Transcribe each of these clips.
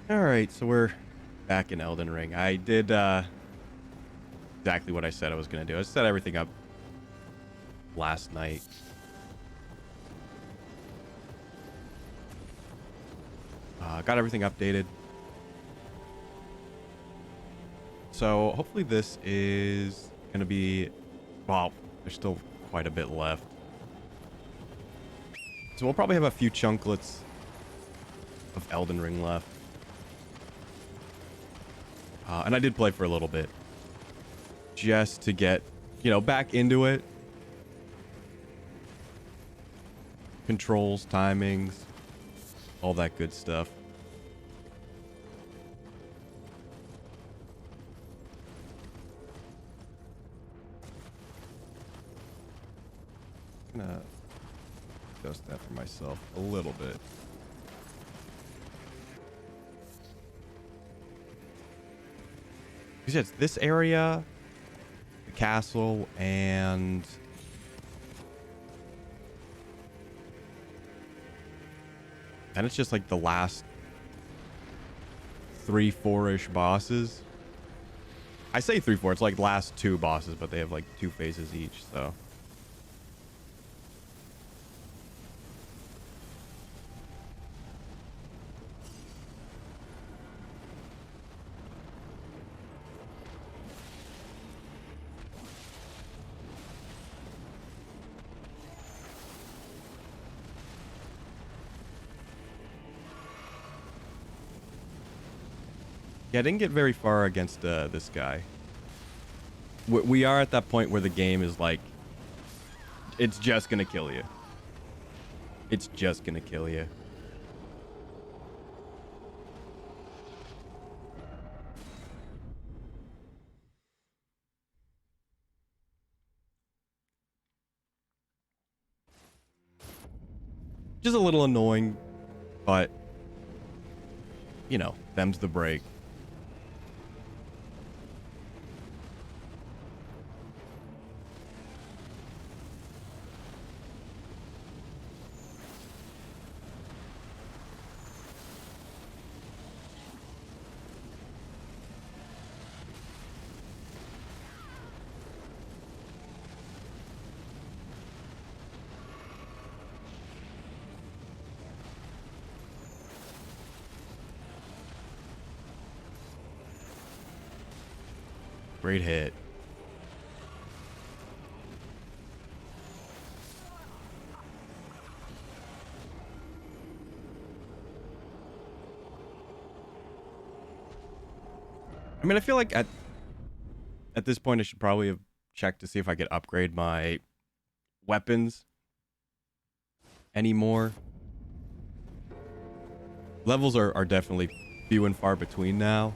All right, so we're back in Elden Ring. I did exactly what I said I was going to do. I set everything up last night. Got everything updated. So hopefully this is going to be... Well, there's still quite a bit left. So we'll probably have a few chunklets of Elden Ring left. And I did play for a little bit. Just to get, back into it. Controls, timings, all that good stuff. Gonna adjust that for myself a little bit. Because it's this area, the castle, and then it's just like the last 3-4-ish bosses. I say 3-4, it's like last 2 bosses, but they have like 2 phases each, so. Yeah, I didn't get very far against this guy. We are at that point where the game is like, it's just gonna kill you. It's just gonna kill you. Just a little annoying, but, them's the break. Great hit. I mean, I feel like at this point I should probably have checked to see if I could upgrade my weapons anymore. Levels are definitely few and far between now.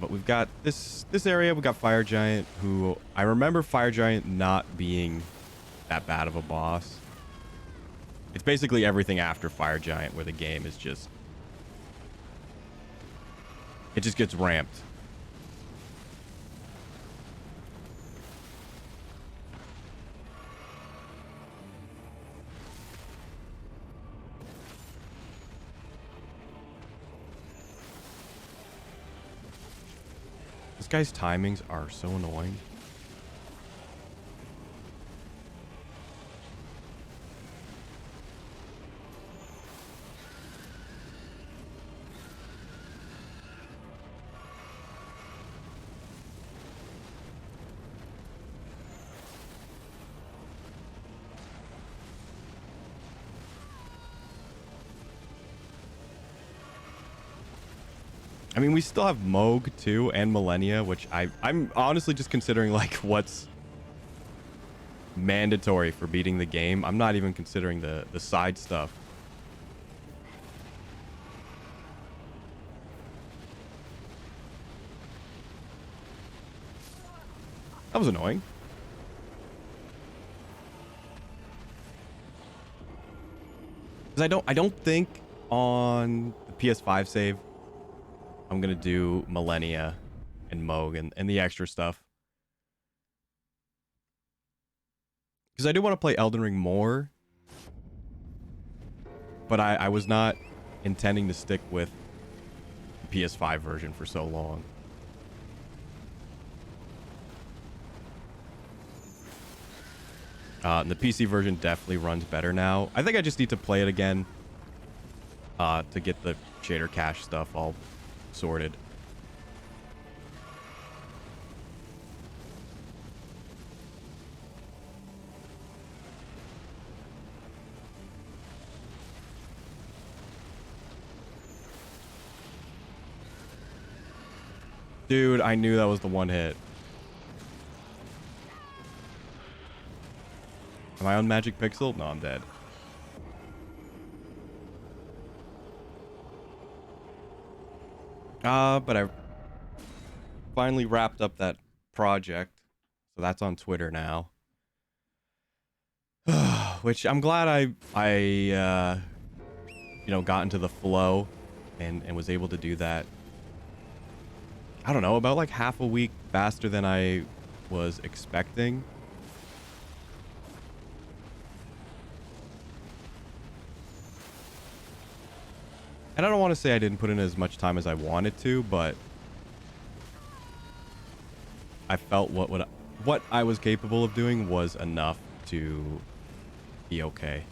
But we've got this area. We got Fire Giant, who I remember Fire Giant not being that bad of a boss. It's basically everything after Fire Giant where the game is just... It just gets ramped. This guy's timings are so annoying. I mean, we still have Moog too and Millennia, which I'm honestly just considering like what's mandatory for beating the game. I'm not even considering the side stuff. That was annoying. Because I don't think on the PS5 save I'm gonna do Millennia and Moog and the extra stuff. Because I do want to play Elden Ring more. but I was not intending to stick with the PS5 version for so long. And the PC version definitely runs better now. I think I just need to play it again to get the shader cache stuff all sorted. Dude, I knew that was the one hit. Am I on Magic Pixel? No, I'm dead. But I finally wrapped up that project. So that's on Twitter now. Which I'm glad I got into the flow and was able to do that. I don't know, about like half a week faster than I was expecting. And I don't want to say I didn't put in as much time as I wanted to, but I felt what I was capable of doing was enough to be okay.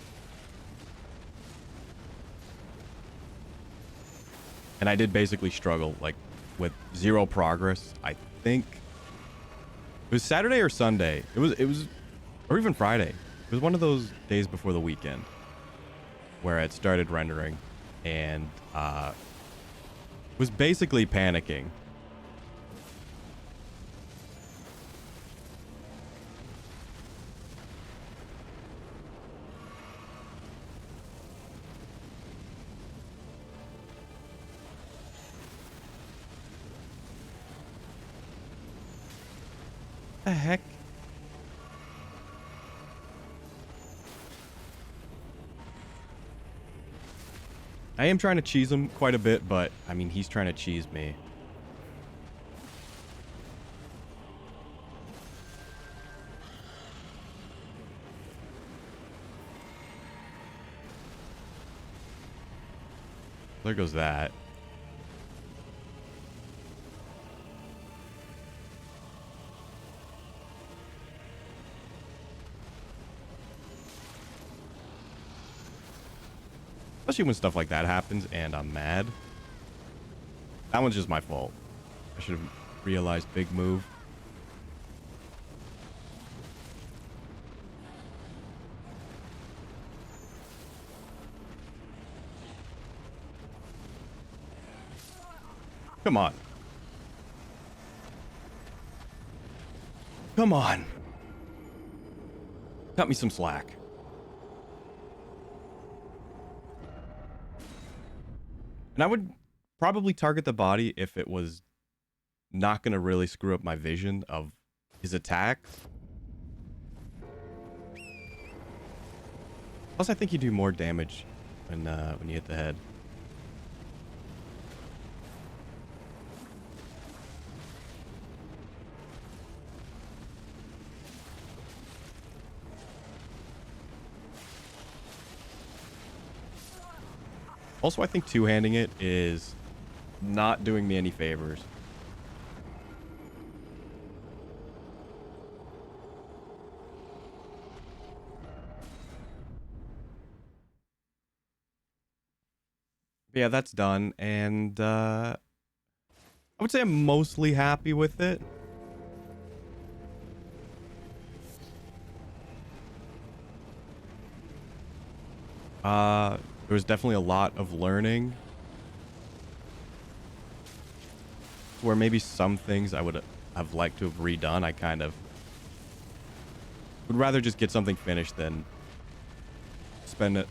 And I did basically struggle, like, with zero progress. I think it was Saturday or Sunday. It was, or even Friday. It was one of those days before the weekend where it started rendering and was basically panicking. The heck? I am trying to cheese him quite a bit, but I mean, he's trying to cheese me. There goes that. Especially when stuff like that happens and I'm mad. That one's just my fault. I should have realized big move. Come on. Come on. Cut me some slack. And I would probably target the body if it was not going to really screw up my vision of his attacks. Plus, I think you do more damage when you hit the head. Also, I think two-handing it is not doing me any favors. But yeah, that's done, and I would say I'm mostly happy with it. There was definitely a lot of learning where maybe some things I would have liked to have redone. I kind of would rather just get something finished than spend it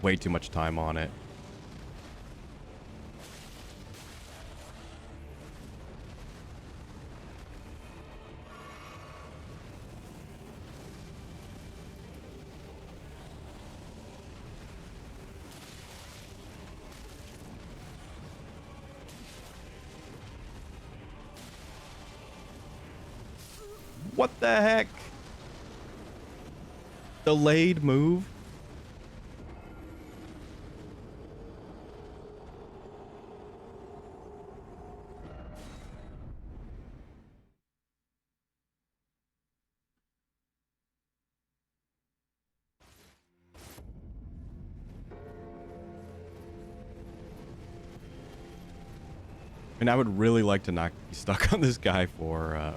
way too much time on it. What the heck? Delayed move? And I would really like to not be stuck on this guy for a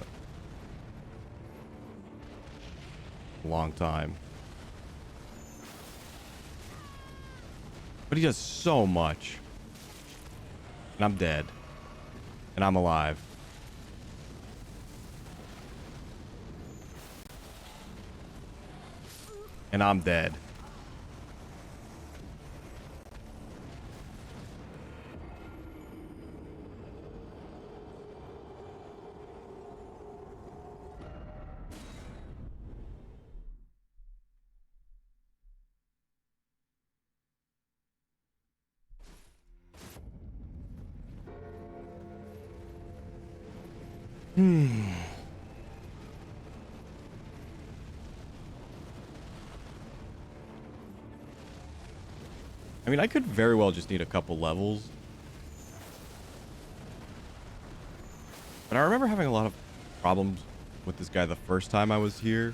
long time. But he does so much. And I'm dead. And I'm alive. And I'm dead. I mean, I could very well just need a couple levels. But I remember having a lot of problems with this guy the first time I was here.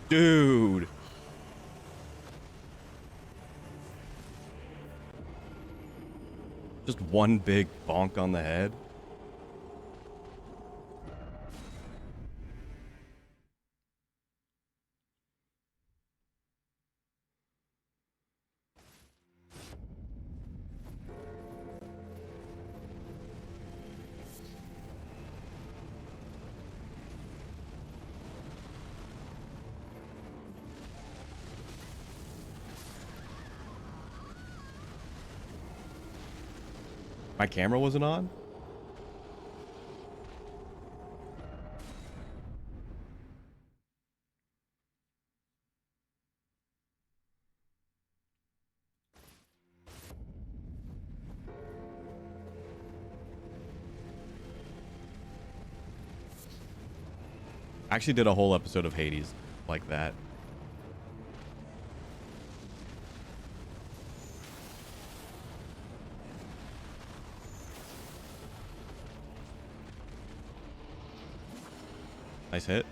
Dude. Just one big bonk on the head. My camera wasn't on? I actually did a whole episode of Hades like that. Nice hit.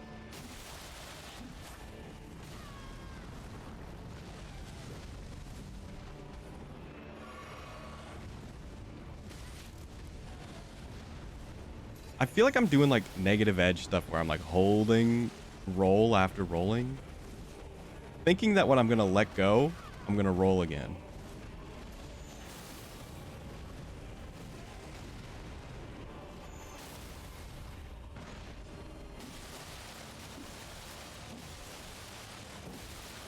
I feel like I'm doing like negative edge stuff where I'm like holding roll after rolling, thinking that when I'm gonna let go, I'm gonna roll again.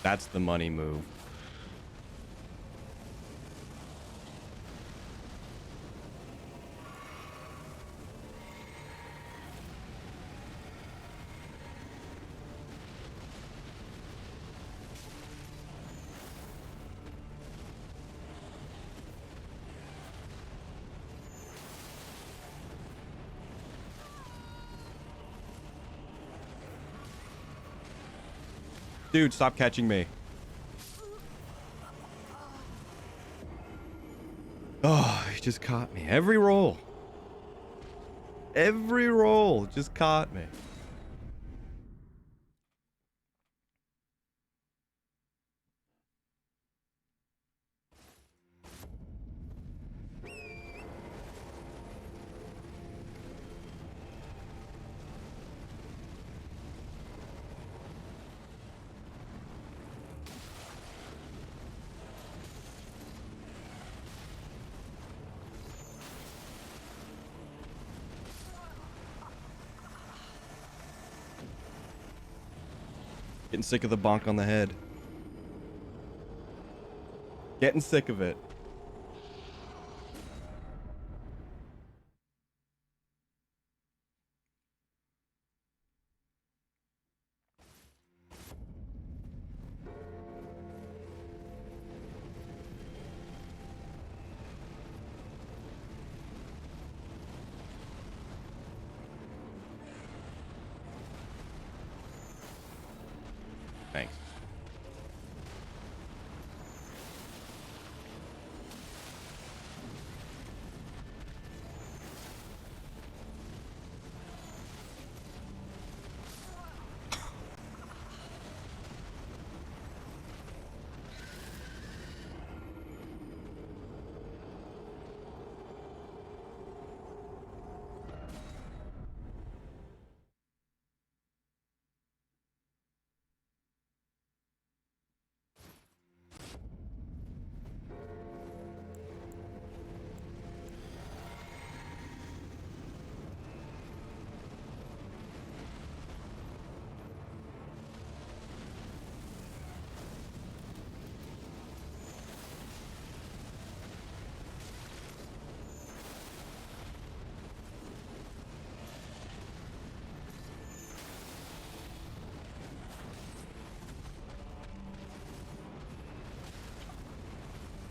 That's the money move. Dude, stop catching me. Oh, he just caught me. Every roll. Every roll just caught me. Getting sick of the bonk on the head. Getting sick of it. Thanks.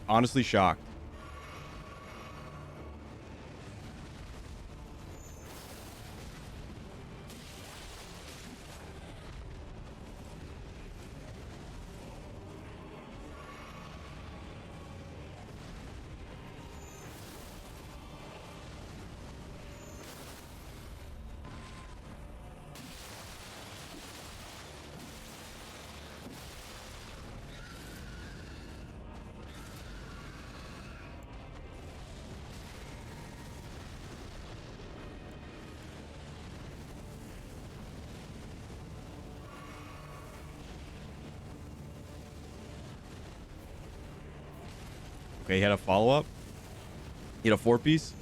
Honestly shocked. Okay, he had a follow-up. He had a 4-piece.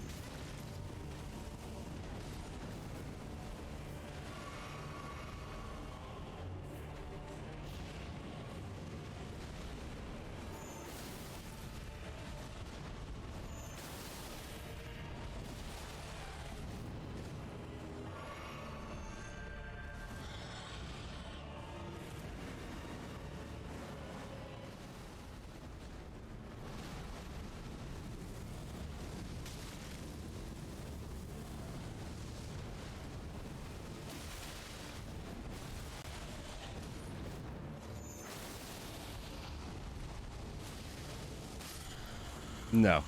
No.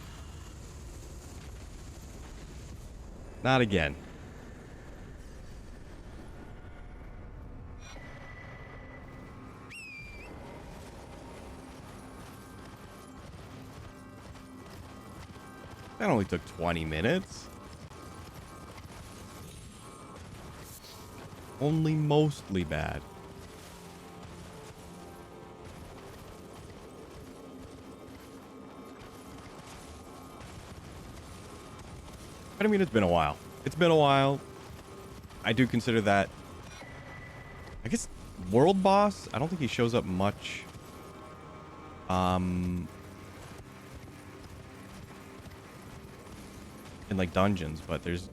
Not again. That only took 20 minutes. Only mostly bad. But I mean, it's been a while. It's been a while. I do consider that, I guess, world boss. I don't think he shows up much. In like dungeons, but there's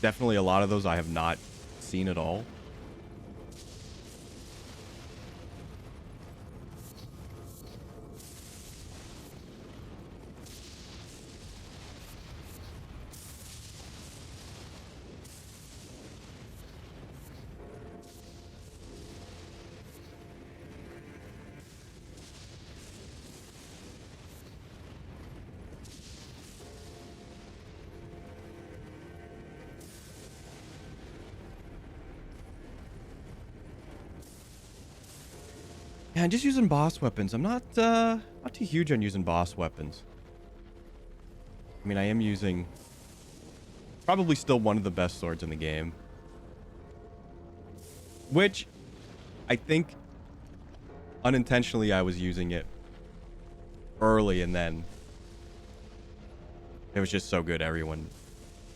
definitely a lot of those I have not seen at all. Yeah, just using boss weapons. I'm not too huge on using boss weapons. I mean, I am using probably still one of the best swords in the game. Which I think unintentionally I was using it early and then it was just so good everyone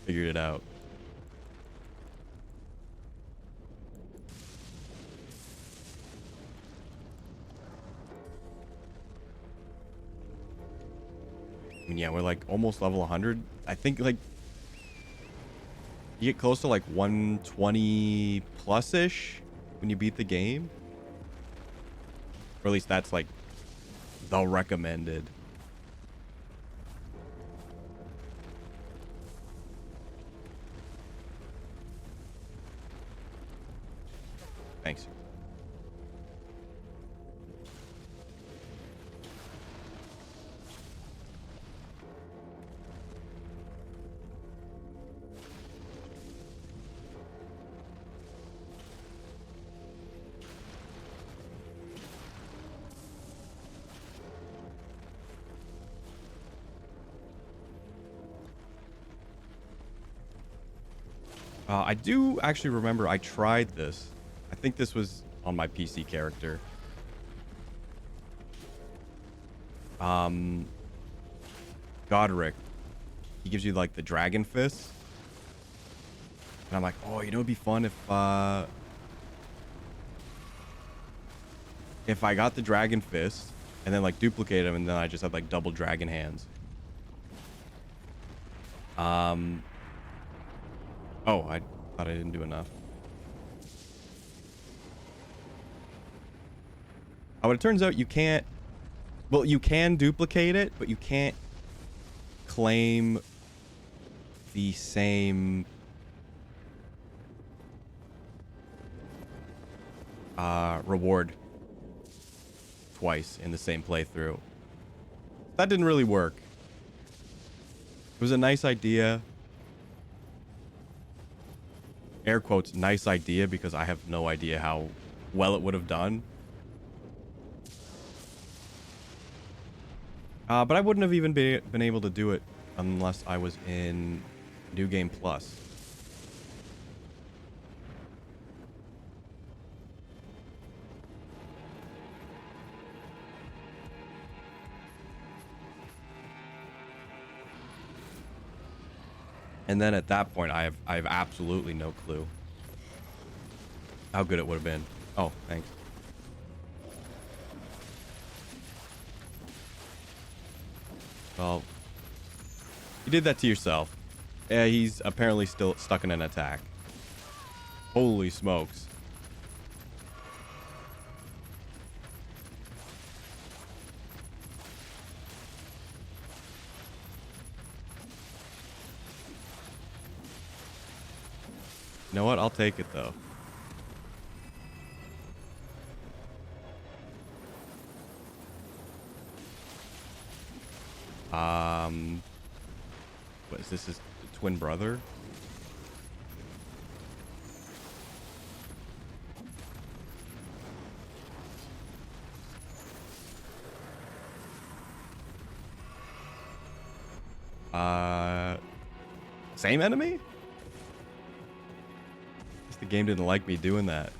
figured it out. And yeah, we're like almost level 100. I think like you get close to like 120 plus ish when you beat the game. Or at least that's like the recommended. Thanks. I do actually remember I tried this. I think this was on my PC character. Godric. He gives you like the dragon fist. And I'm like, oh, you know, it'd be fun if I got the dragon fist and then like duplicate him and then I just had like double dragon hands. Oh, I thought I didn't do enough. Oh, it turns out you can't. Well, you can duplicate it, but you can't claim the same reward twice in the same playthrough. That didn't really work. It was a nice idea. Air quotes, nice idea, because I have no idea how well it would have done. But I wouldn't have even been able to do it unless I was in New Game Plus. And then at that point, I have absolutely no clue how good it would have been. Oh, thanks. Well, you did that to yourself. Yeah, he's apparently still stuck in an attack. Holy smokes. You know what? I'll take it, though. What is this? His twin brother? Same enemy? Guess the game didn't like me doing that.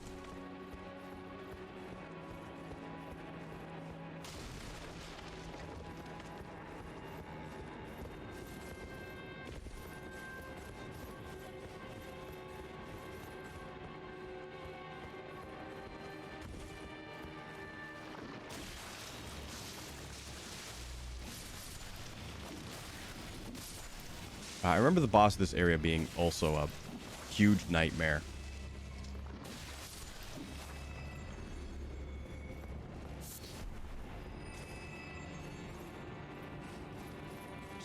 I remember the boss of this area being also a huge nightmare.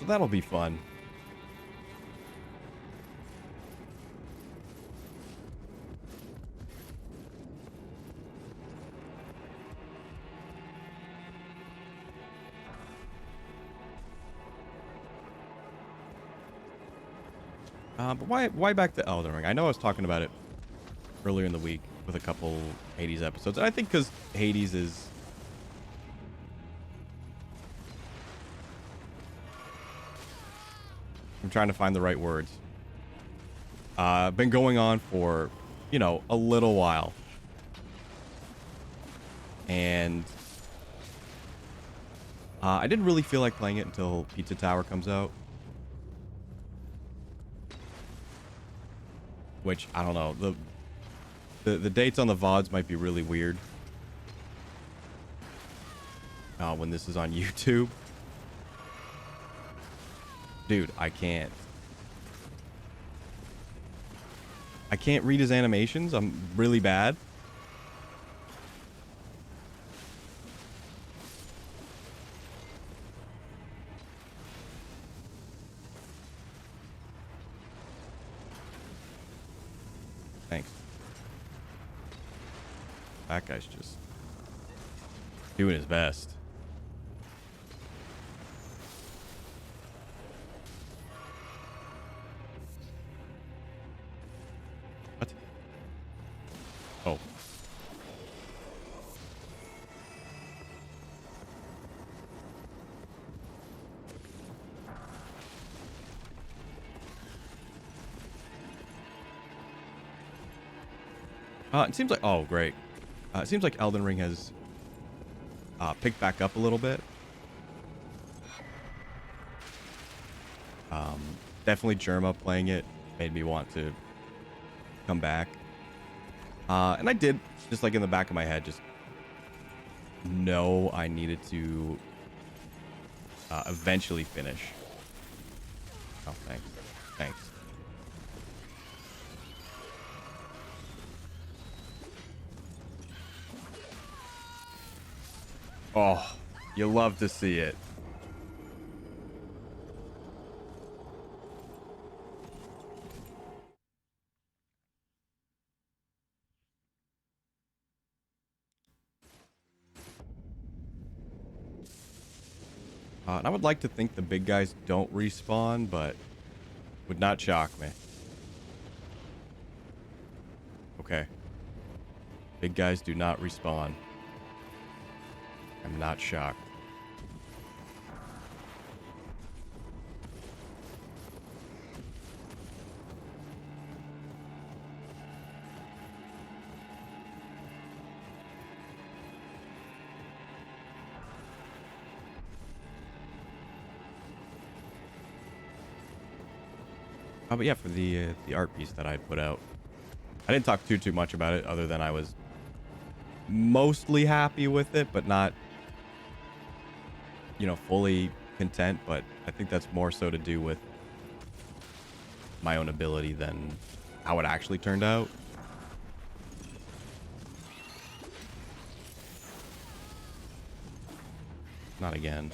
So that'll be fun. But why back to Elden Ring? I know I was talking about it earlier in the week with a couple Hades episodes. And I think because Hades is... I'm trying to find the right words. Been going on for, you know, a little while. And I didn't really feel like playing it until Pizza Tower comes out. Which, I don't know. The dates on the VODs might be really weird. When this is on YouTube. Dude, I can't. I can't read his animations. I'm really bad. Thanks. That guy's just doing his best. What? Oh. It seems like... Oh, great. It seems like Elden Ring has picked back up a little bit. Definitely Germa playing it made me want to come back. And I did, just like in the back of my head, just know I needed to eventually finish. Oh, thanks. Thanks. Oh, you love to see it. And I would like to think the big guys don't respawn, but would not shock me. Okay. Big guys do not respawn. I'm not shocked. But yeah, for the art piece that I put out, I didn't talk too much about it, other than I was mostly happy with it, but not, you know, fully content. But I think that's more so to do with my own ability than how it actually turned out. Not again.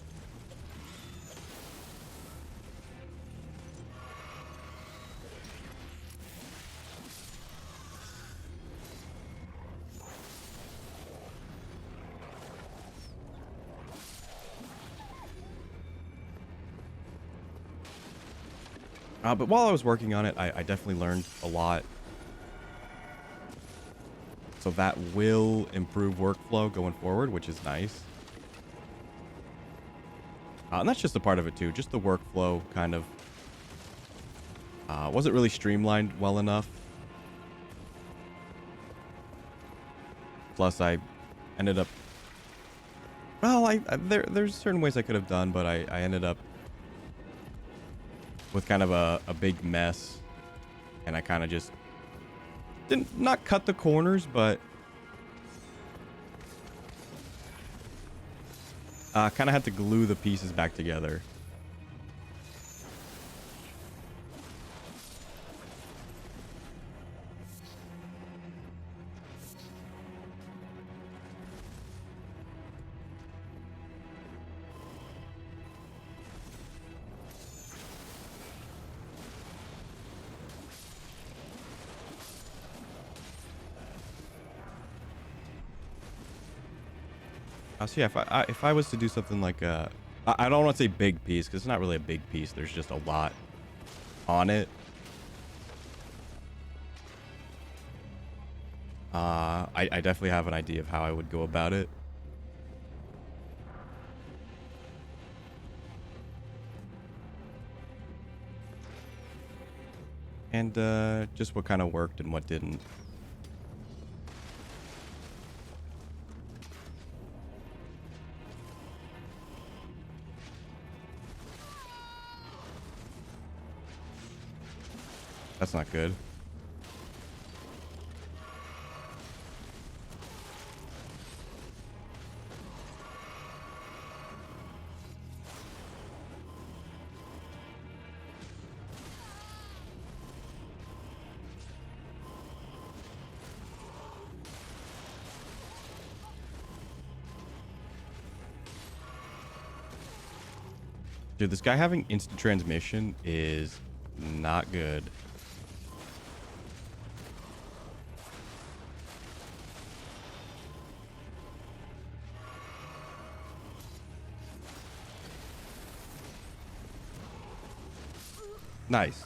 But while I was working on it, I definitely learned a lot. So that will improve workflow going forward, which is nice. And that's just a part of it too. Just the workflow kind of wasn't really streamlined well enough. Plus, I ended up... Well, there's certain ways I could have done, but I ended up with kind of a big mess. And I kind of just didn't... Not cut the corners, but... kind of had to glue the pieces back together. So yeah, if I was to do something like I don't want to say big piece, because it's not really a big piece. There's just a lot on it. I definitely have an idea of how I would go about it. And just what kind of worked and what didn't. That's not good. Dude, this guy having instant transmission is not good. Nice.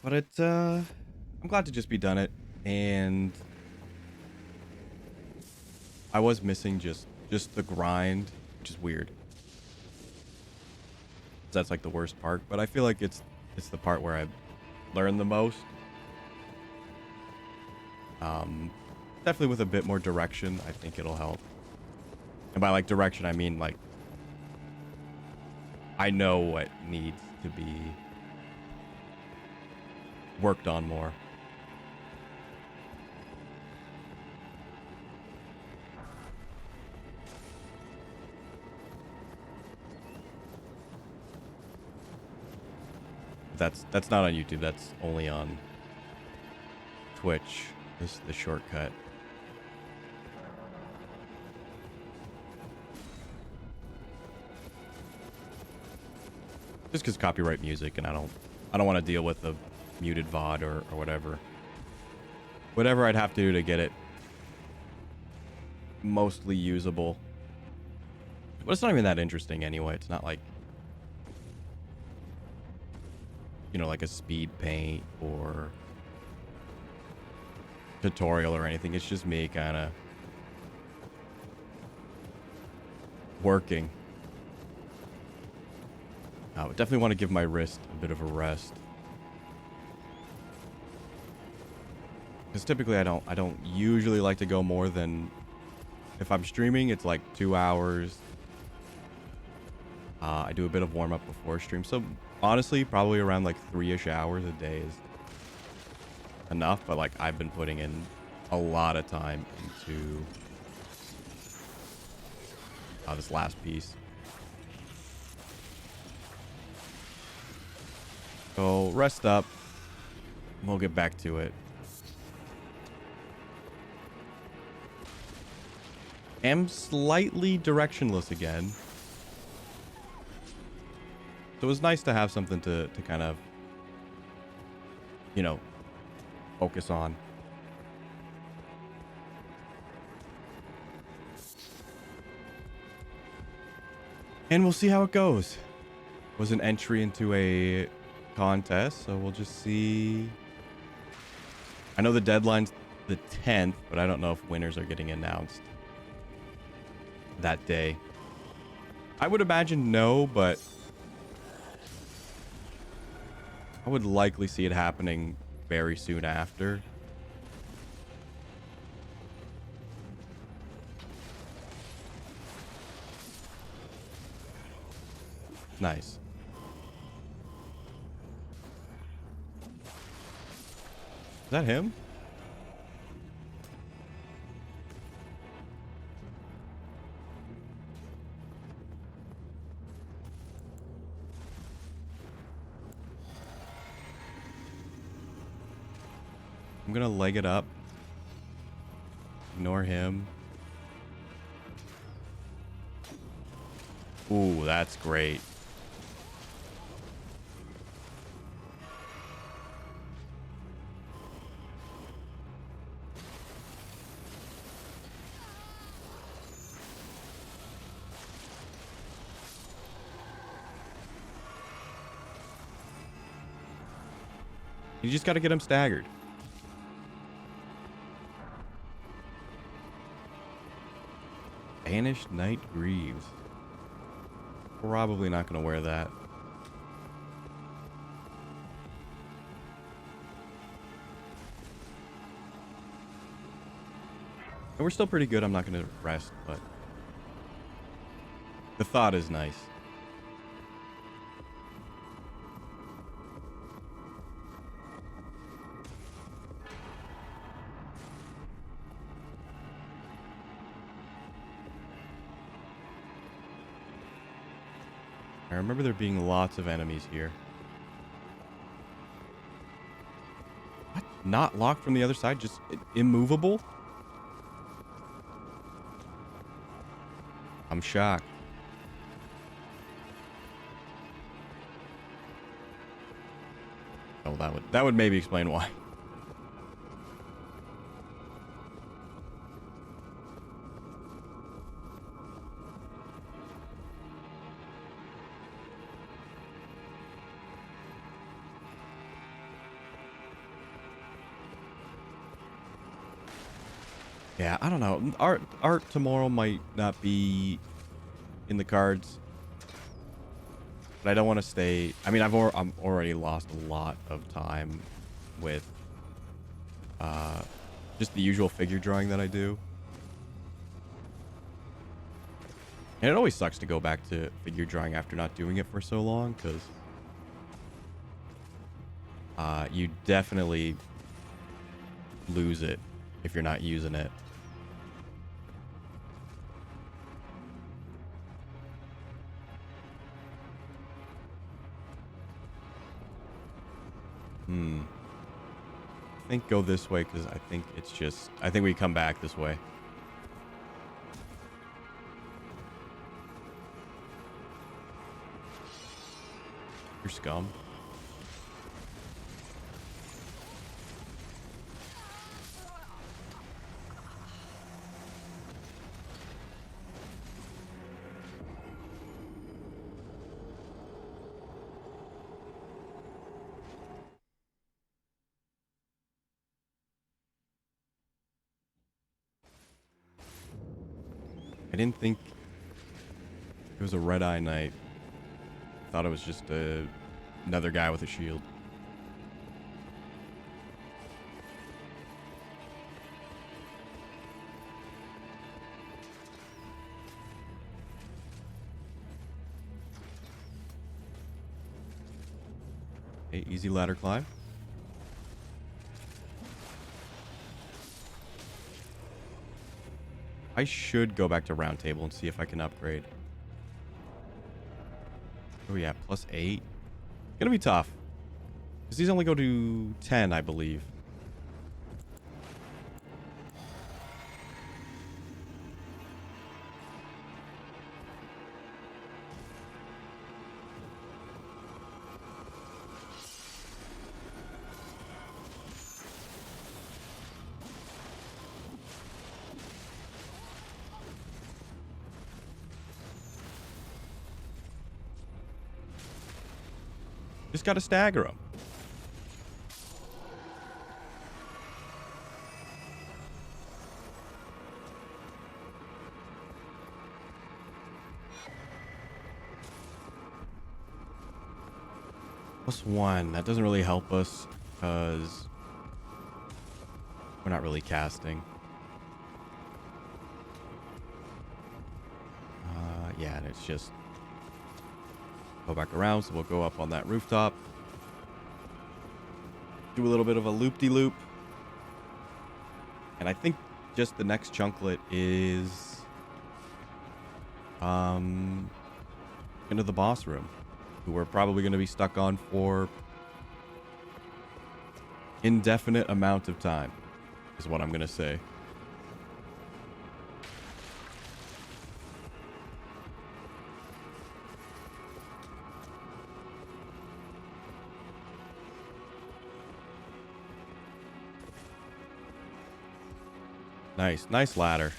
But I'm glad to just be done it. And I was missing just the grind, which is weird. That's like the worst part, but I feel like it's the part where I learn the most. Definitely with a bit more direction, I think it'll help. And by like direction, I mean like I know what needs to be worked on more. That's not on YouTube. That's only on Twitch. This is the shortcut. Just because copyright music, and I don't want to deal with a muted VOD or whatever. Whatever I'd have to do to get it mostly usable. But it's not even that interesting anyway. It's not like, you know, like a speed paint or tutorial or anything. It's just me kind of working. I would definitely want to give my wrist a bit of a rest. Because typically I don't usually like to go more than, if I'm streaming, it's like 2 hours. I do a bit of warm up before stream. So honestly, probably around like 3-ish hours a day is enough. But like I've been putting in a lot of time into this last piece. So rest up. We'll get back to it. Am slightly directionless again. So it was nice to have something to kind of, you know, focus on. And we'll see how it goes. It was an entry into a contest, so we'll just see. I know the deadline's the 10th, but I don't know if winners are getting announced that day. I would imagine no, but I would likely see it happening very soon after. Nice. Is that him? I'm gonna leg it up. Ignore him. Ooh, that's great. You just gotta get him staggered. Banished Knight Greaves. Probably not gonna wear that. And we're still pretty good. I'm not gonna rest, but the thought is nice. I remember there being lots of enemies here. What? Not locked from the other side? Just immovable? I'm shocked. Oh, that would maybe explain why. Yeah, I don't know. Art tomorrow might not be in the cards, but I don't want to stay. I mean, I'm already lost a lot of time with just the usual figure drawing that I do. And it always sucks to go back to figure drawing after not doing it for so long, because you definitely lose it if you're not using it. I think go this way, because I think we come back this way. You're scum. I didn't think it was a red-eye knight. I thought it was just another guy with a shield. Okay, easy ladder climb. I should go back to round table and see if I can upgrade. Oh yeah, +8. Gonna be tough. Because these only go to 10, I believe. Just gotta stagger them. +1. That doesn't really help us because we're not really casting. Yeah, and it's just go back around, so we'll go up on that rooftop. Do a little bit of a loop-de-loop. And I think just the next chunklet is into the boss room, who we're probably going to be stuck on for indefinite amount of time, is what I'm going to say. Nice ladder.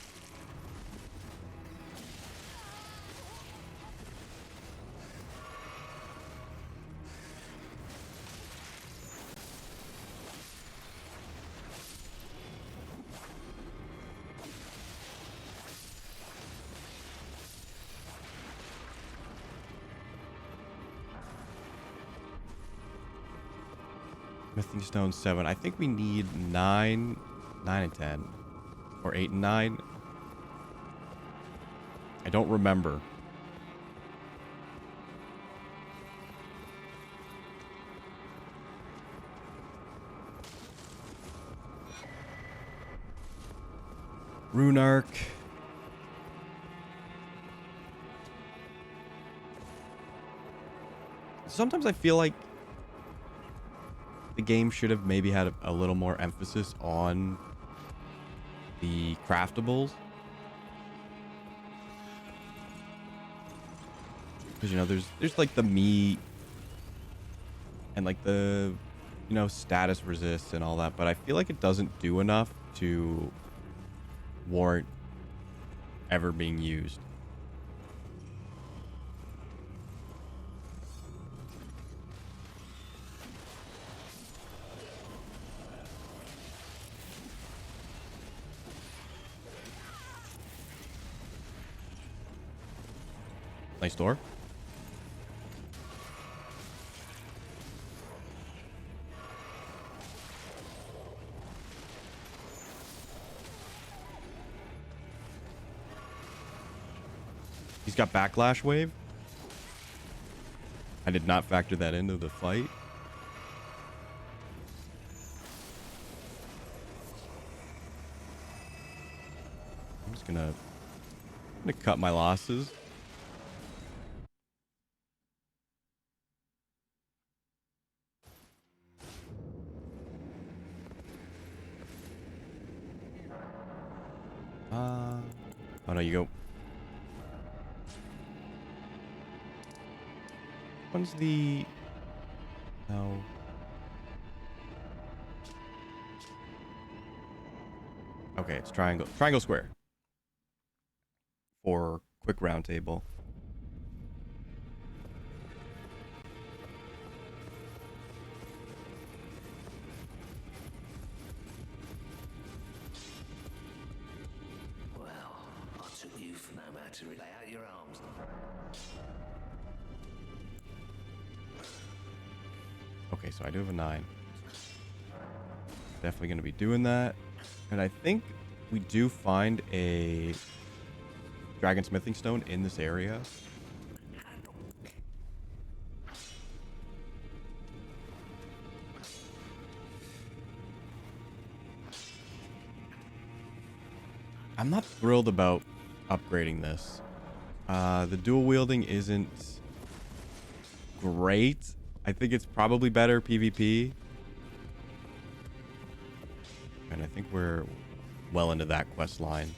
Smithing stone 7. I think we need 9 and 10. Or 8 and 9. I don't remember. Rune Arc. sometimes I feel like the game should have maybe had a little more emphasis on the craftables. Because, you know, there's like the meat and like the, you know, status resist and all that. But I feel like it doesn't do enough to warrant ever being used. Nice door. He's got backlash wave. I did not factor that into the fight. I'm just gonna cut my losses. Oh no, you go. When's the... No. Okay, it's triangle. Triangle square. For quick round table. Well, I took you for no man to relay out your arms. Okay, so I do have a 9. Definitely going to be doing that. And I think we do find a dragon smithing stone in this area. I'm not thrilled about upgrading this. The dual wielding isn't great. I think it's probably better PvP. And I think we're well into that quest line.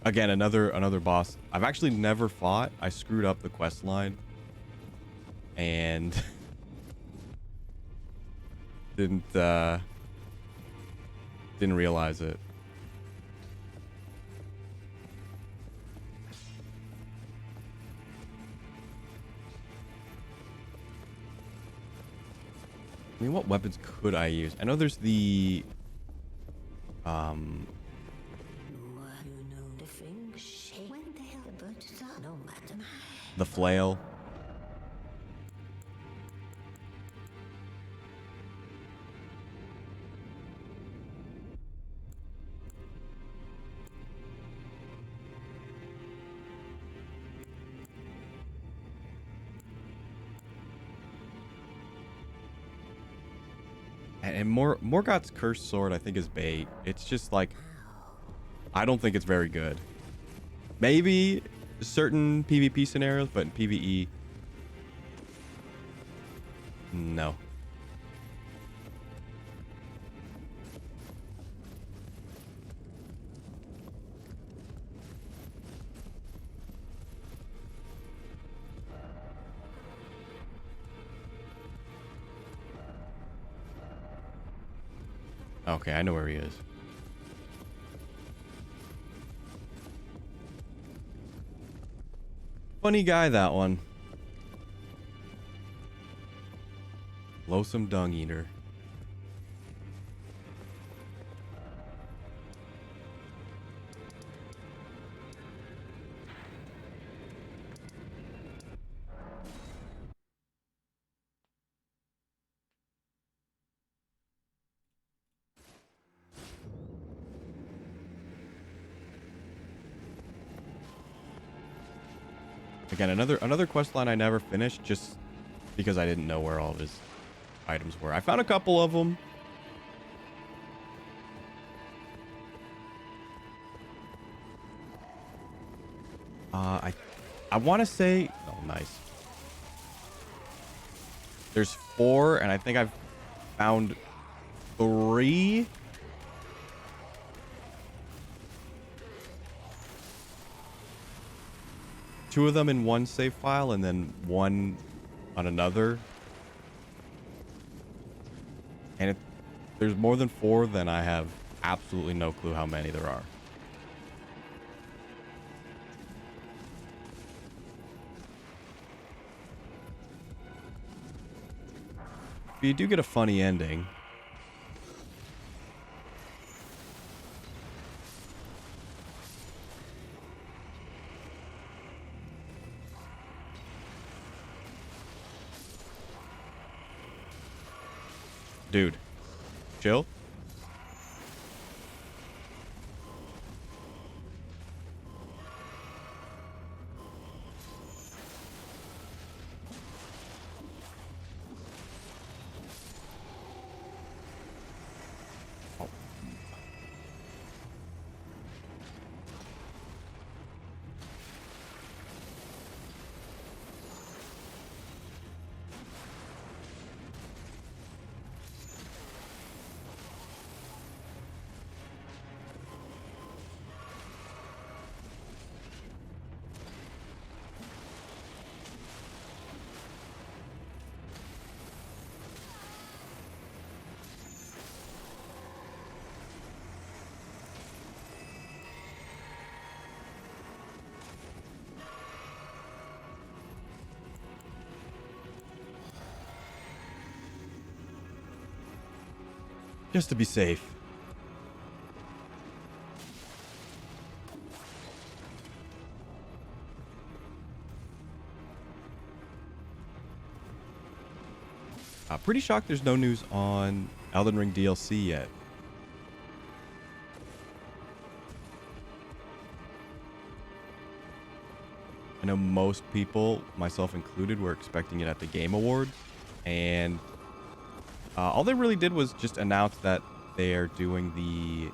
Again, another boss I've actually never fought. I screwed up the quest line and didn't realize it. I mean, what weapons could I use? I know there's the the flail. And Morgoth's cursed sword, I think, is bait. It's just like, I don't think it's very good. Maybe certain PvP scenarios, but in PvE, no. Okay, I know where he is. Funny guy, that one. Loathsome dung eater. Again, another quest line I never finished just because I didn't know where all of his items were. I found a couple of them. I want to say... Oh, nice. There's 4, and I think I've found 3. Two of them in one save file, and then one on another. And if there's more than 4, then I have absolutely no clue how many there are. But you do get a funny ending. Dude, chill. Oh. Just to be safe. Pretty shocked there's no news on Elden Ring DLC yet. I know most people, myself included, were expecting it at the Game Awards, and all they really did was just announce that they're doing the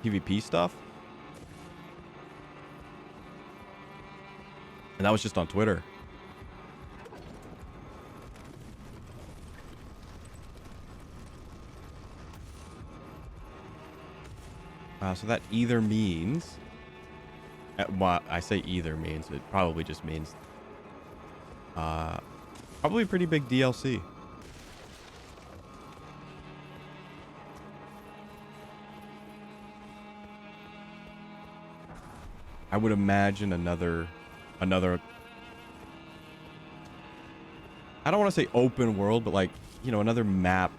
PvP stuff. And that was just on Twitter. So that either means... well, I say either means, it probably just means... probably pretty big DLC. I would imagine another... I don't want to say open world, but like, you know, another map.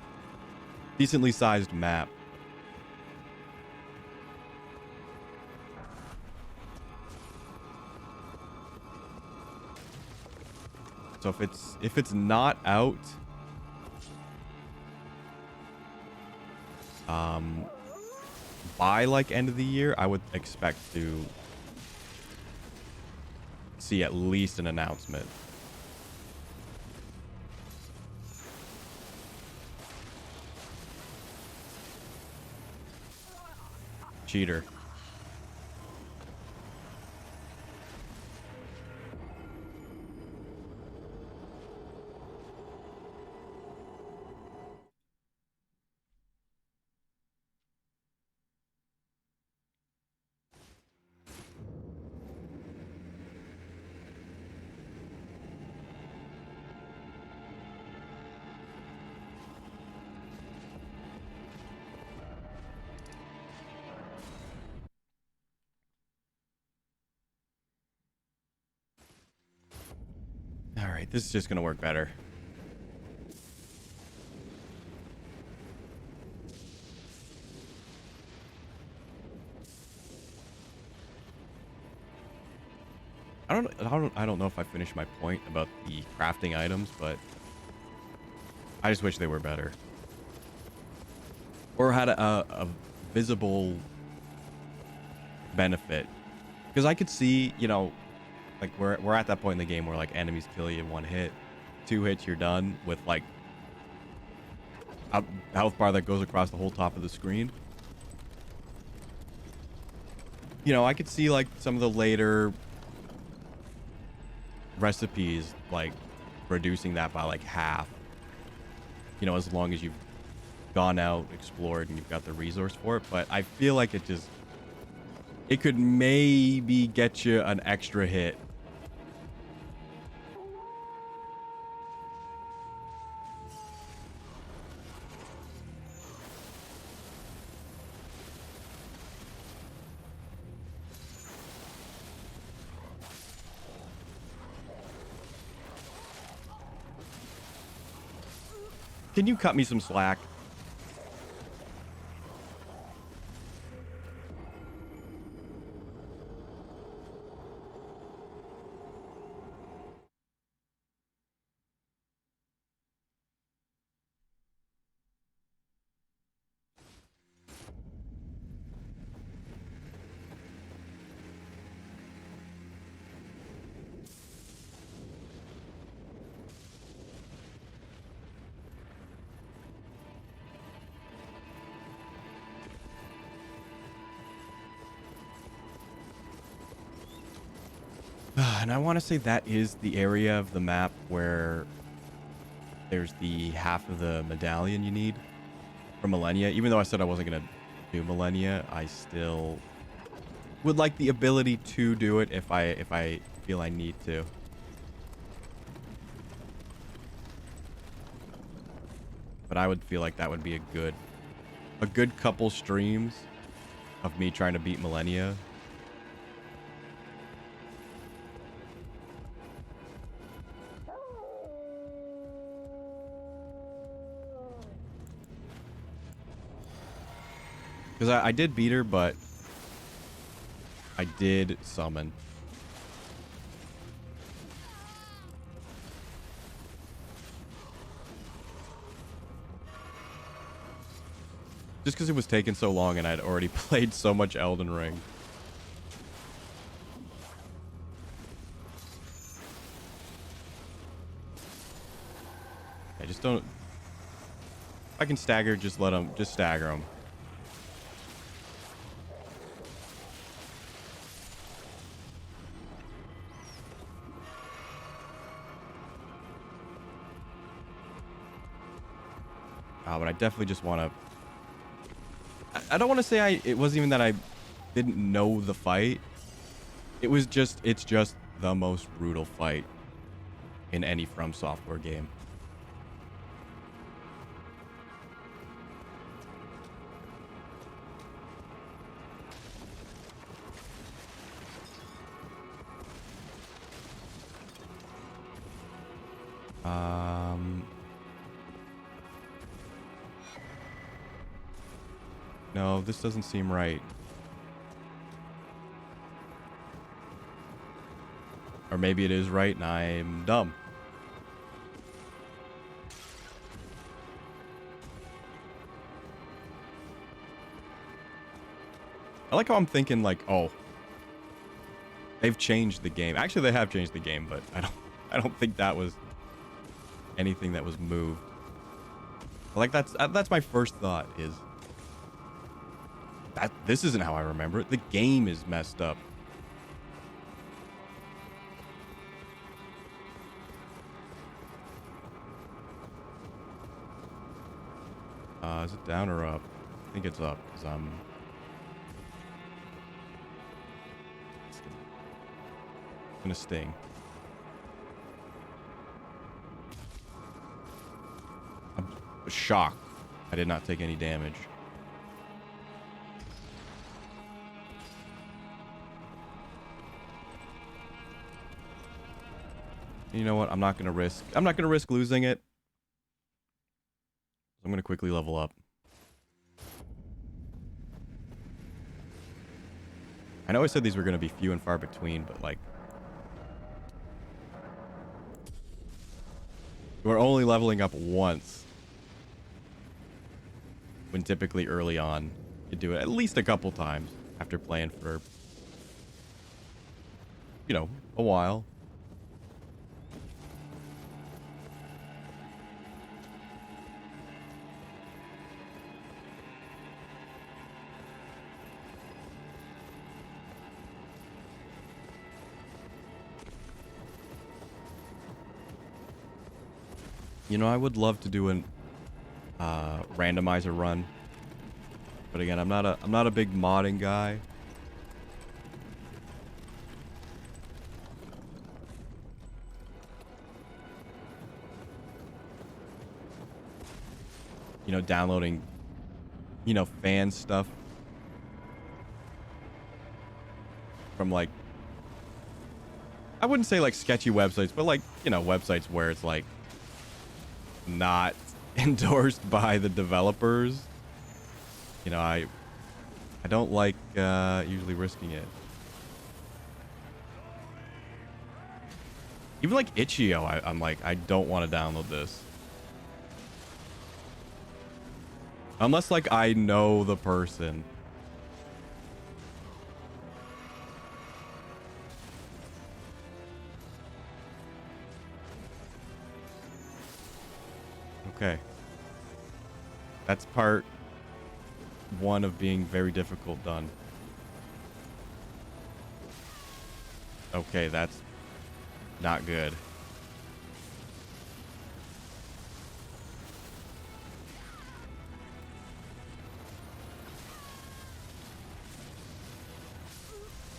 Decently sized map. So if it's not out, by like end of the year, I would expect to see at least an announcement. Cheater. All right, this is just gonna work better. I don't know if I finished my point about the crafting items, but I just wish they were better. Or had a visible benefit. Because I could see, you know, like we're at that point in the game where like enemies kill you in 1 hit. 2 hits, you're done with like a health bar that goes across the whole top of the screen. You know, I could see like some of the later recipes like reducing that by like half. You know, as long as you've gone out, explored, and you've got the resource for it. But I feel like it could maybe get you an extra hit. Can you cut me some slack? And I want to say that is the area of the map where there's the half of the medallion you need for Millennia. Even though I said I wasn't going to do Millennia, I still would like the ability to do it if I feel I need to. But I would feel like that would be a good couple streams of me trying to beat Millennia. Because I did beat her, but I did summon. Just because it was taking so long and I'd already played so much Elden Ring. I just don't... If I can stagger, just stagger them. But I definitely just want to... I don't want to say it wasn't even that I didn't know the fight. It's just the most brutal fight in any From Software game. No, this doesn't seem right. Or maybe it is right and I'm dumb. I like how I'm thinking like, oh, they've changed the game. Actually, they have changed the game, but I don't think that was anything that was moved. Like that's my first thought is that this isn't how I remember it. The game is messed up. Is it down or up? I think it's up because I'm gonna sting. I'm shocked I did not take any damage. You know what? I'm not gonna risk losing it. I'm gonna quickly level up. I know I said these were gonna be few and far between, but like we're only leveling up once. When typically early on, you do it at least a couple times after playing for, you know, a while. You know, I would love to do an randomizer run, but again, I'm not a big modding guy. You know, downloading, you know, fan stuff from like, I wouldn't say like sketchy websites, but like, you know, websites where it's like not endorsed by the developers. You know, I don't like usually risking it. Even like Itch.io, I'm like, I don't want to download this. Unless like I know the person. Okay. That's part one of being very difficult done. Okay, that's not good.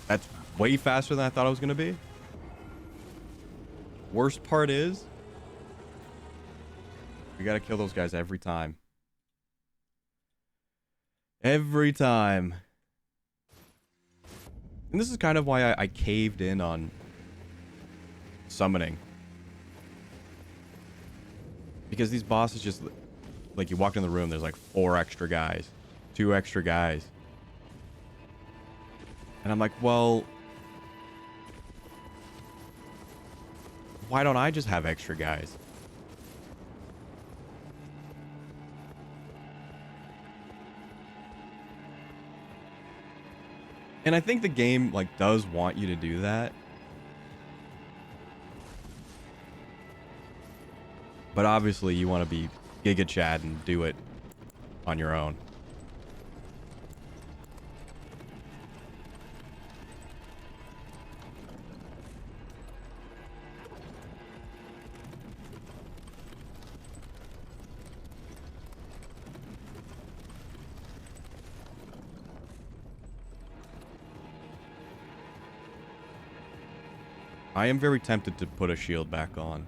That's way faster than I thought it was going to be. Worst part is, we got to kill those guys every time. Every time. And this is kind of why I caved in on summoning. Because these bosses just, like, you walk in the room, there's like 4 extra guys. 2 extra guys. And I'm like, well, why don't I just have extra guys? And I think the game like does want you to do that. But obviously you want to be Giga Chad and do it on your own. I am very tempted to put a shield back on.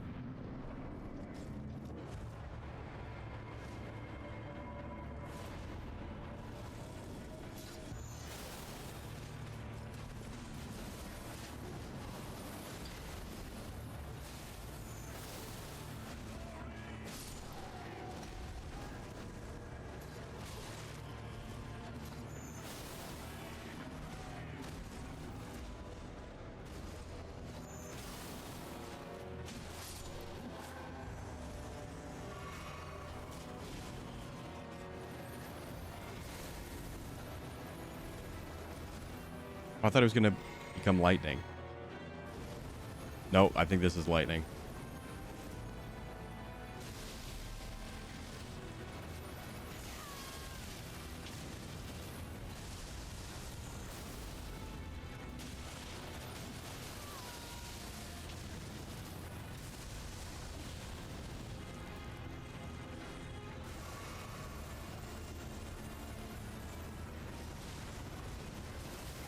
I thought it was going to become lightning. Nope, I think this is lightning.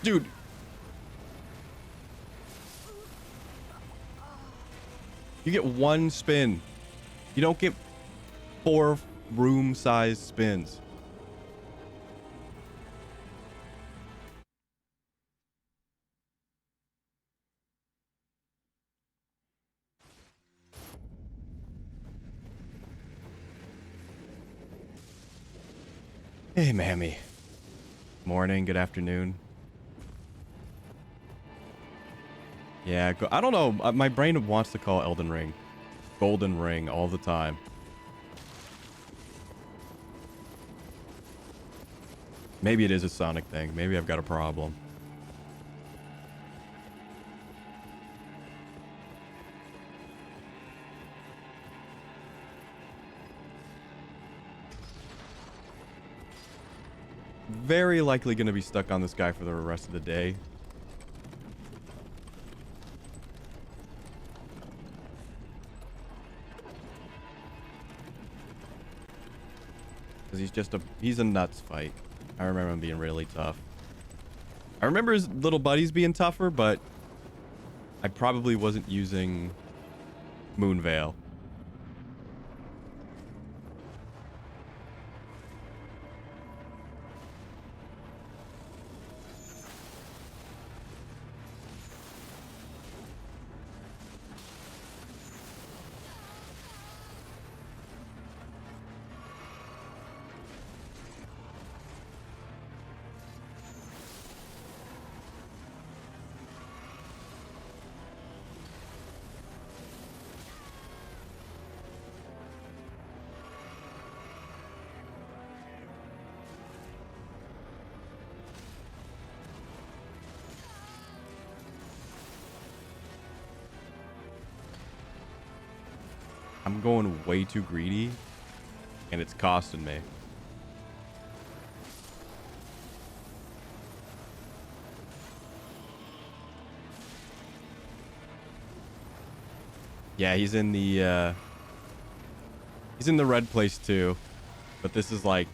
Dude. You get 1 spin. You don't get 4 room-sized spins. Hey, Mammy. Morning, good afternoon. Yeah, I don't know. My brain wants to call Elden Ring Golden Ring all the time. Maybe it is a Sonic thing. Maybe I've got a problem. Very likely going to be stuck on this guy for the rest of the day. Because he's a nuts fight. I remember him being really tough. I remember his little buddies being tougher, but I probably wasn't using Moonveil. I'm going way too greedy, and it's costing me. Yeah, he's in the red place too, but this is like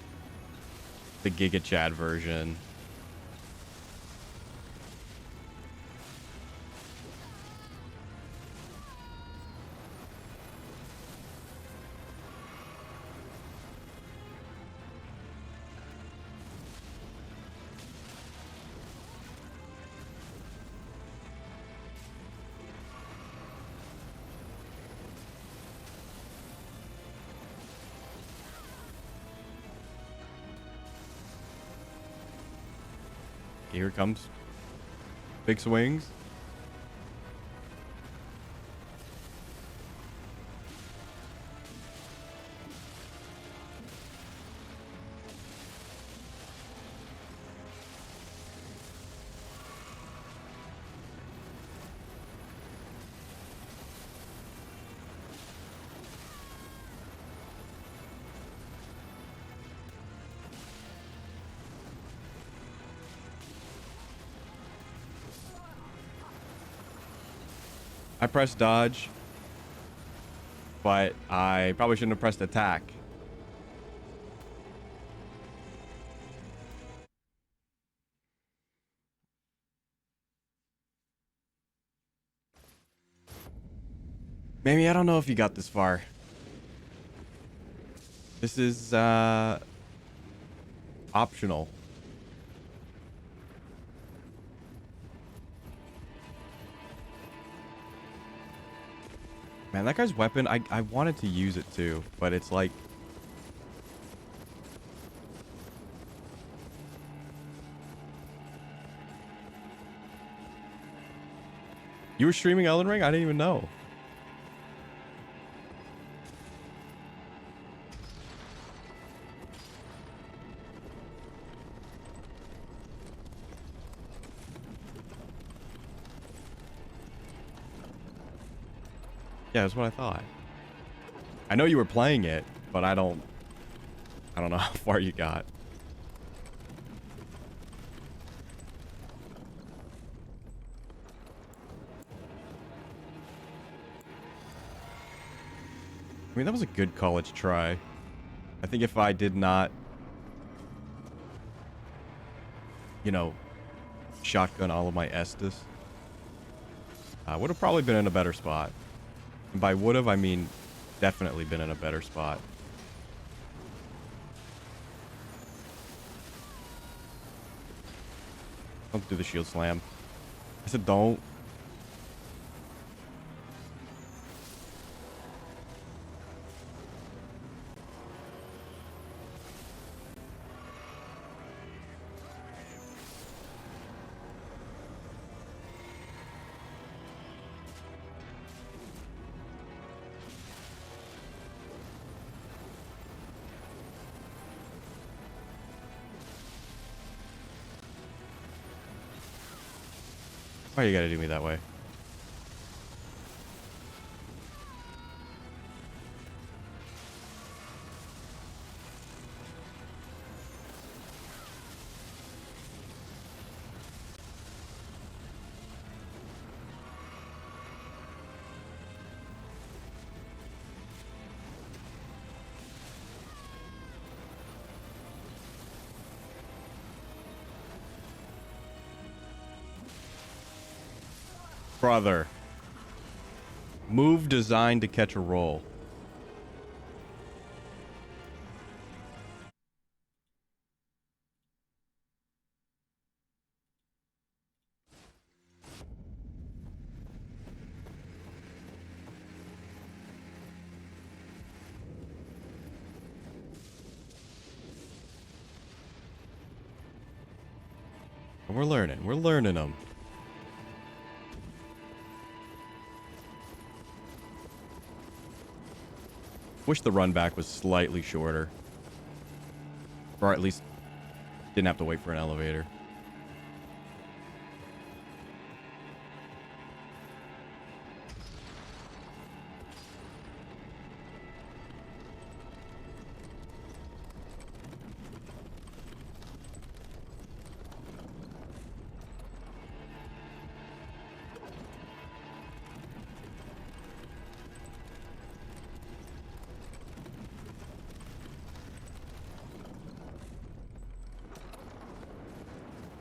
the Giga Chad version. Here comes big swings. I pressed dodge, but I probably shouldn't have pressed attack. Maybe I don't know if you got this far. This is optional. Man, that guy's weapon, I wanted to use it too, but it's like... You were streaming Elden Ring? I didn't even know. Yeah, that's what I thought. I know you were playing it, but I don't know how far you got. I mean, that was a good college try. I think if I did not, you know, shotgun all of my Estus, I would have probably been in a better spot. And by would have, I mean definitely been in a better spot. Don't do the shield slam. I said don't. Why you gotta do me that way? Brother. Move designed to catch a roll. We're learning. We're learning them. Wish the run back was slightly shorter. Or at least didn't have to wait for an elevator.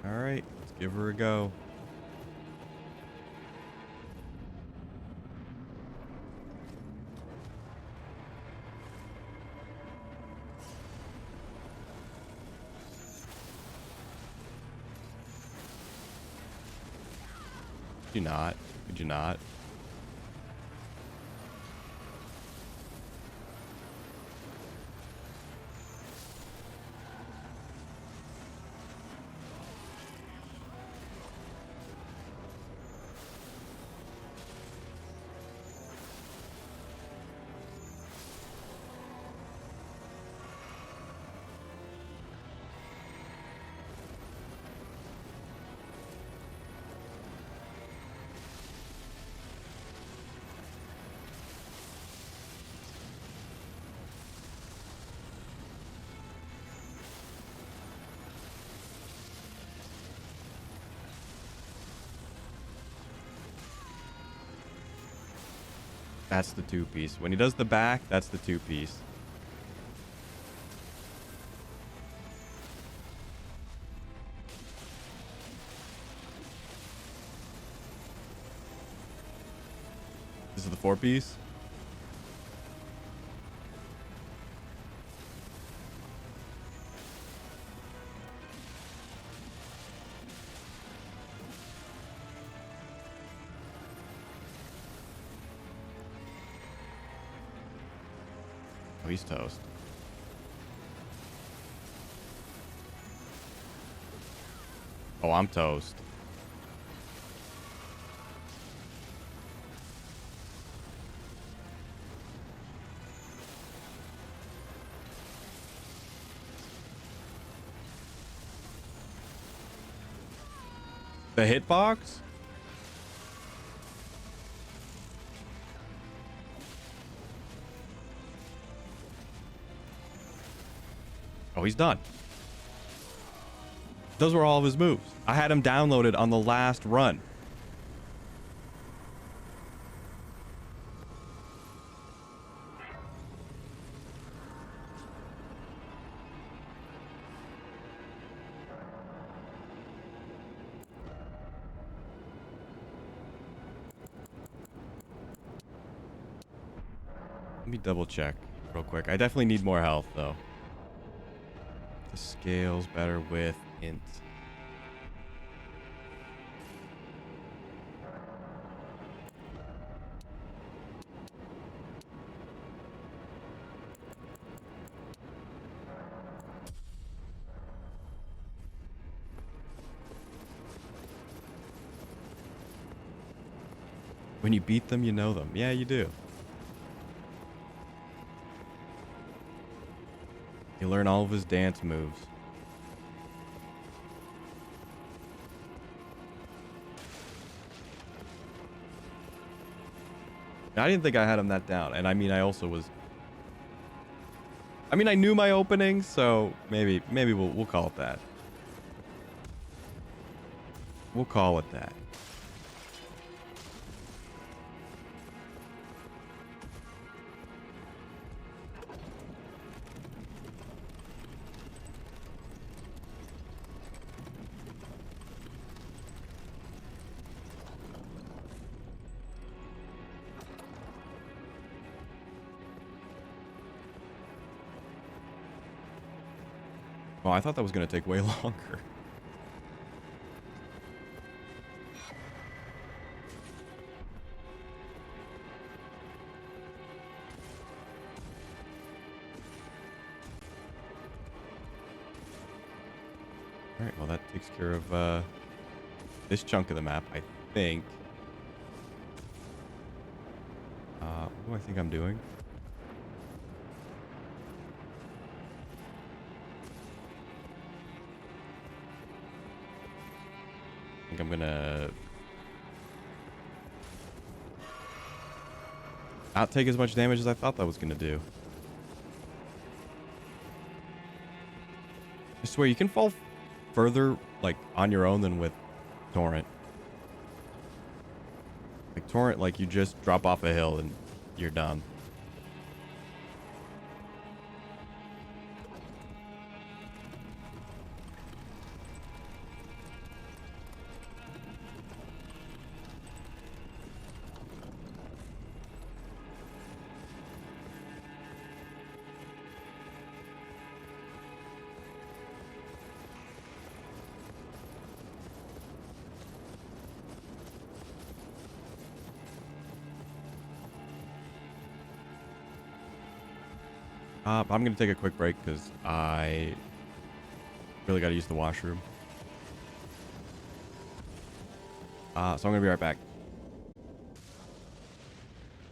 Alright, let's give her a go. Could you not? Could you not? That's the two-piece. When he does the back, that's the two-piece. This is the four-piece? Oh, he's toast. Oh, I'm toast. The hitbox? Oh, he's done. Those were all of his moves. I had him downloaded on the last run. Let me double check real quick. I definitely need more health, though. The scales better with int. When you beat them, you know them. Yeah, you do. You learn all of his dance moves. I didn't think I had him that down. And I mean, I also was... I mean, I knew my openings, so maybe we'll call it that. We'll call it that. Oh, I thought that was going to take way longer. All right, well, that takes care of this chunk of the map, I think. What do I think I'm doing? I think I'm gonna not take as much damage as I thought that was gonna do. I swear you can fall further like on your own than with Torrent. Like Torrent, like you just drop off a hill and you're done. I'm gonna take a quick break because I really got to use the washroom. So I'm gonna be right back.